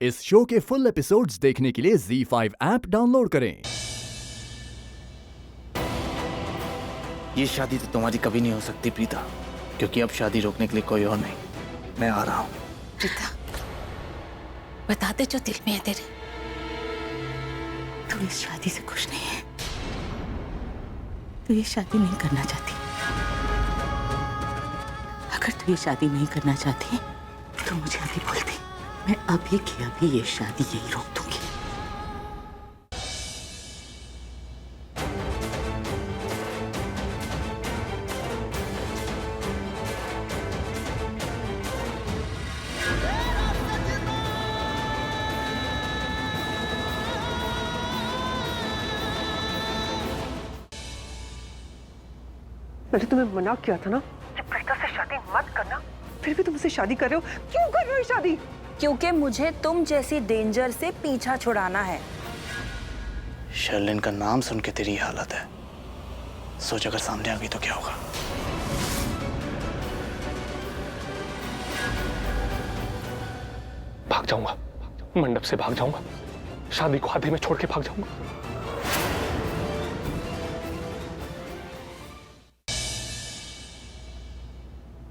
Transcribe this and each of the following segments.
इस शो के full episodes देखने के लिए ZEE5 ऐप डाउनलोड करें। ये शादी तो तुम्हारी कभी नहीं हो सकती प्रीता, क्योंकि अब शादी रोकने के लिए कोई और नहीं। मैं आ रहा हूँ। प्रीता, बता दे जो दिल में है तेरे। तू इस शादी से खुश नहीं है। तू ये शादी नहीं करना चाहती। अगर तू ये शादी नहीं करना चाहती तो मुझे अभी बोल दे। मैं अभी की अभी ये शादी यही रोक दूंगी। मैंने तुम्हें मना किया था ना कि प्रीता से शादी मत करना, फिर भी तुम उससे शादी कर रहे हो। क्यों कर रहे हो शादी? क्योंकि मुझे तुम जैसी डेंजर से पीछा छुड़ाना है। शर्लिन का नाम सुन के तेरी हालत है। सोच अगर सामने आ गई तो क्या होगा। भाग जाऊंगा, मंडप से भाग जाऊंगा, शादी को आधे में छोड़ के भाग जाऊंगा।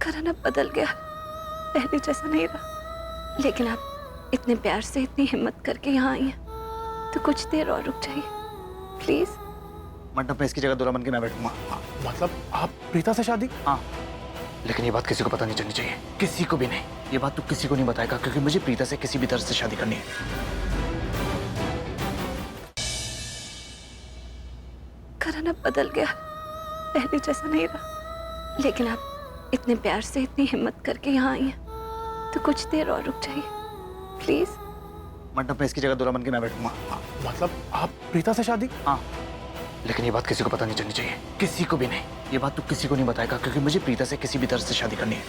करण अब बदल गया, पहले जैसा नहीं रहा। लेकिन आप इतने प्यार से, इतनी हिम्मत करके यहाँ आई हैं, तो कुछ देर और रुक जाइए प्लीज। मंडप में इसकी जगह दूल्हा बन के मैं बैठूंगा। मतलब आप प्रीता से शादी? हाँ, लेकिन ये बात किसी को पता नहीं चलनी चाहिए, किसी को भी नहीं। ये बात तू किसी को नहीं बताएगा, क्योंकि मुझे प्रीता से किसी भी तरह से शादी करनी है। करण अब बदल गया, पहले जैसा नहीं रहा। लेकिन आप इतने प्यार से, इतनी हिम्मत करके यहाँ आई हैं, तो कुछ देर और रुक जाइए प्लीज। मंडप में इसकी जगह दूल्हा बन के मैं बैठूंगा। मतलब आप प्रीता से शादी? हाँ, लेकिन ये बात किसी को पता नहीं चलनी चाहिए, किसी को भी नहीं। ये बात तू किसी को नहीं बताएगा, क्योंकि मुझे प्रीता से किसी भी तरह से शादी करनी है।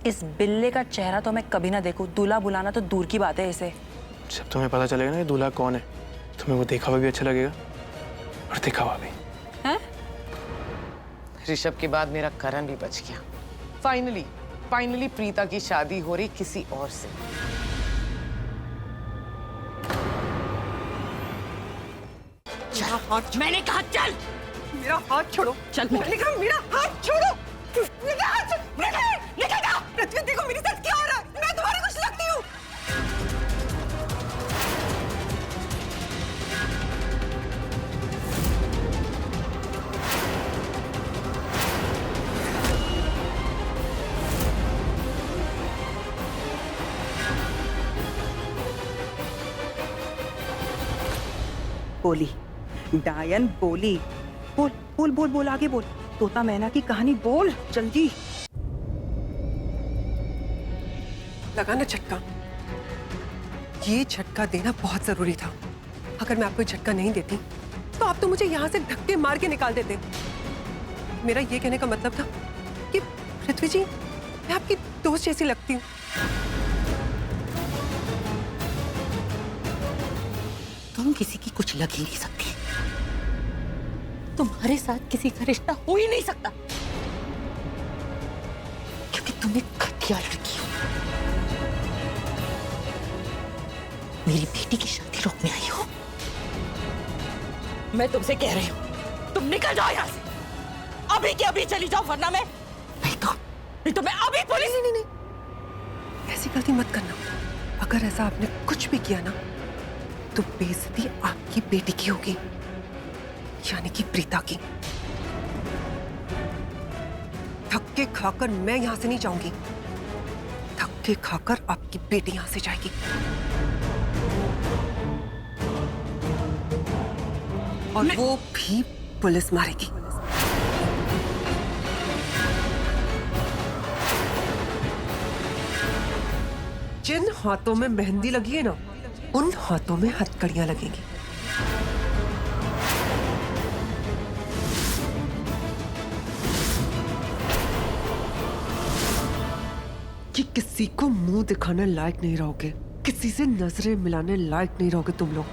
इस बिल्ले का चेहरा तो मैं कभी ना देखूं, दूल्हा बुलाना तो दूर की बात है इसे। जब तुम्हें पता चलेगा ना ये दूल्हा कौन है, तुम्हें वो देखा हुआ भी अच्छा लगेगा और देखा हुआ भी। ऋषभ के बाद मेरा करण भी बच गया। फाइनली प्रीता की शादी हो रही किसी और से। मेरा हाथ, मैंने कहा चल। मेरा हाथ छोड़ो। चल मैंने कहा मेरा हाथ छोड़ो। मेरा हाथ निकल जा। पृथ्वी, देखो मेरे साथ क्या हो रहा है। मैं तुम्हारी कुछ लगती हूँ? बोली डायन, बोली। बोल बोल बोल बोल, आगे बोल। तोता मैना की कहानी बोल जल्दी। लगा ना झटका? ये झटका देना बहुत जरूरी था। अगर मैं आपको झटका नहीं देती तो आप तो मुझे यहाँ से धक्के मार के निकाल देते। मेरा ये कहने का मतलब था कि पृथ्वी जी, मैं आपकी दोस्त जैसी लगती हूँ। तुम किसी की कुछ लग ही नहीं सकती। तुम्हारे साथ किसी का रिश्ता हो ही नहीं सकता, क्योंकि तुम एक घटिया लड़की हो। मेरी बेटी की शादी रोकने आई हो। मैं तुमसे कह रही हूँ, तुम निकल जाओ यहाँ से। अभी के अभी चली जाओ, वरना मैं नहीं तो मैं अभी पुलिस। नहीं, ऐसी गलती मत करना। अगर ऐसा आपने कुछ भी किया ना, तो बेइज्जती आपकी बेटी की होगी, यानी कि प्रीता की। धक्के खाकर मैं यहां से नहीं जाऊंगी। धक्के खाकर आपकी बेटी यहां से जाएगी। और वो भी पुलिस मारेगी। जिन हाथों में मेहंदी लगी है ना, उन हाथों में हथकड़ियां लगेंगी। कि किसी को मुंह दिखाने लायक नहीं रहोगे, किसी से नजरें मिलाने लायक नहीं रहोगे तुम लोग।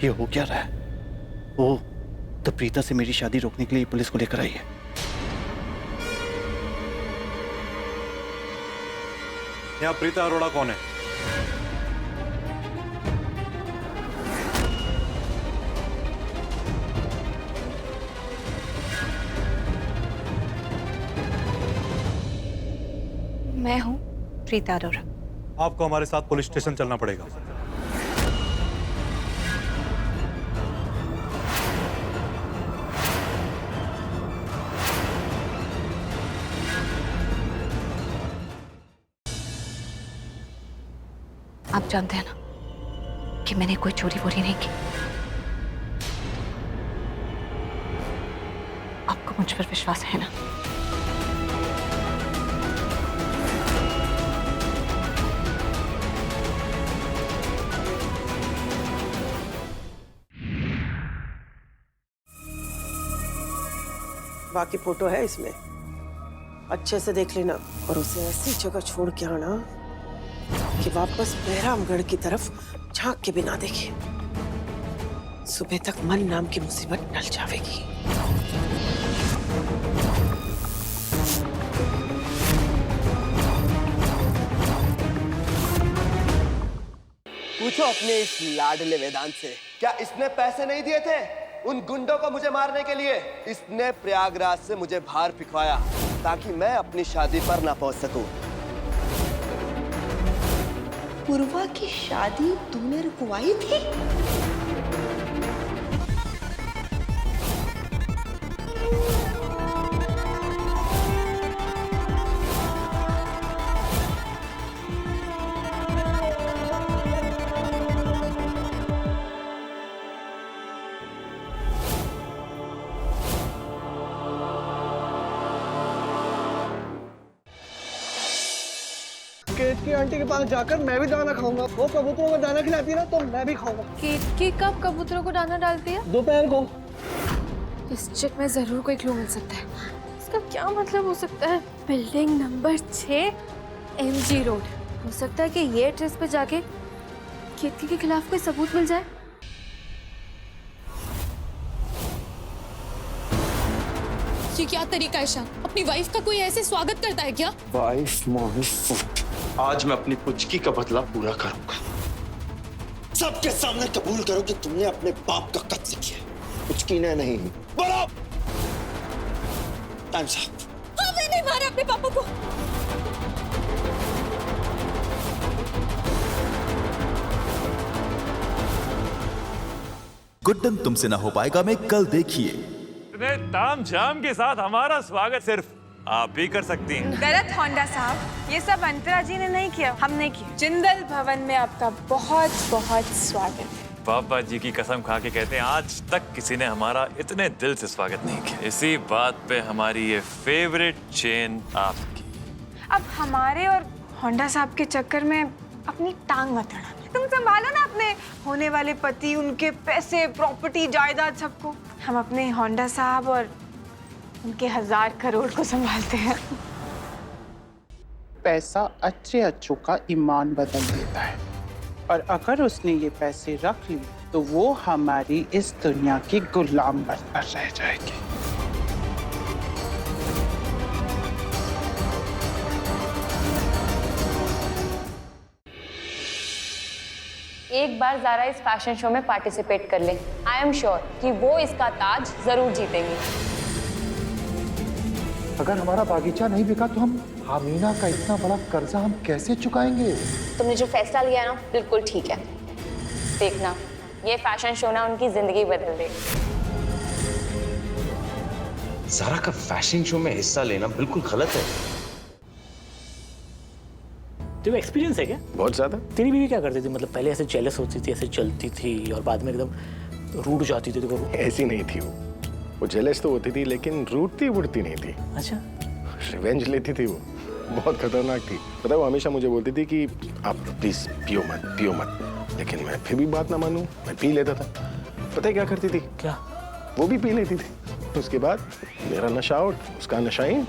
ये हो क्या रहा है? वो तो प्रीता से मेरी शादी रोकने के लिए पुलिस को लेकर आई है। यहाँ प्रीता अरोड़ा कौन है? मैं हूँ प्रीता अरोड़ा। आपको हमारे साथ पुलिस स्टेशन चलना पड़ेगा। आप जानते हैं ना कि मैंने कोई चोरी वोरी नहीं की। आपको मुझ पर विश्वास है ना? बाकी फोटो है इसमें, अच्छे से देख लेना और उसे ऐसी जगह छोड़ के आना कि वापस बहरामगढ़ की तरफ झांक के भी ना देखे। सुबह तक मन नाम की मुसीबत टल जाएगी। पूछो अपने इस लाडले वेदांत से, क्या इसने पैसे नहीं दिए थे उन गुंडों को मुझे मारने के लिए? इसने प्रयागराज से मुझे बाहर फिकवाया ताकि मैं अपनी शादी पर ना पहुंच सकूं। पूर्वा की शादी तूने रुकवाई थी? केत की आंटी के पास जाकर मैं भी दाना खाऊंगा। वो कबूतरों को दाना खिलाती है ना, तो मैं भी खाऊंगा। केत की कब कबूतरों को दाना डालती है? दोपहर को। इस चिट में जरूर कोई क्लू मिल सकता है। इसका क्या मतलब हो सकता है? Building number 6 MG road. हो सकता है कि ये एड्रेस पे जाके केतकी के खिलाफ कोई सबूत मिल जाए। ये क्या तरीका है शान? अपनी वाइफ का कोई ऐसे स्वागत करता है क्या? वाइफ आज मैं अपनी पुचकी का बदला पूरा करूंगा। सबके सामने कबूल करो कि तुमने अपने बाप का कत्ल किया। पुचकी ने नहीं। बोलो। टाइम साहब। हाँ, मैंने मारा अपने पापा को। गुड्डन तुमसे ना हो पाएगा में कल देखिए। इतने ताम झाम के साथ हमारा स्वागत सिर्फ आप ही कर सकती हैं। गलत होंडा साहब, ये सब अंतरा जी ने नहीं किया, हमने किया। जिंदल भवन में आपका बहुत बहुत स्वागत है। पापा जी की कसम खा के कहते हैं आज तक किसी ने हमारा इतने दिल से स्वागत नहीं किया। इसी बात पे हमारी ये फेवरेट चेन आपकी। अब हमारे और होंडा साहब के चक्कर में अपनी टांग मत अड़ाना। तुम संभालो ना अपने होने वाले पति, उनके पैसे, प्रॉपर्टी, जायदाद सबको। हम अपने होंडा साहब और उनके 1000 करोड़ को संभालते हैं। पैसा अच्छे अच्छों का ईमान बदल देता है, और अगर उसने ये पैसे रख लिए तो वो हमारी इस दुनिया की गुलाम बनकर रह जाएगी। एक बार ज़ारा इस फैशन शो में पार्टिसिपेट कर ले, आई एम श्योर कि वो इसका ताज जरूर जीतेंगी। अगर हमारा बागीचा नहीं बिका तो हम आमीना का इतना बड़ा कर्जा हम कैसे चुकाएंगे? तुमने जो फैसला लिया ना बिल्कुल ठीक है। देखना ये फैशन शो ना उनकी जिंदगी बदल देगा। ज़ारा का फैशन शो में हिस्सा लेना बिल्कुल गलत है। तो एक्सपीरियंस है क्या? बहुत ज्यादा। तेरी बीवी क्या करती थी? मतलब पहले ऐसे जेलस होती थी, ऐसे चलती थी और बाद में एकदम रूठ जाती थी। देखो ऐसी नहीं थी वो जेलस तो होती थी लेकिन रूठती उड़ती नहीं थी। अच्छा, रिवेंज लेती थी वो, बहुत खतरनाक थी। पता है वो हमेशा मुझे बोलती थी कि आप प्लीज पियो मत, लेकिन मैं फिर भी बात ना मानूं, मैं पी लेता था। पता है क्या करती थी? क्या? वो भी पी लेती थी। उसके बाद मेरा नशा आउट, उसका नशा इन।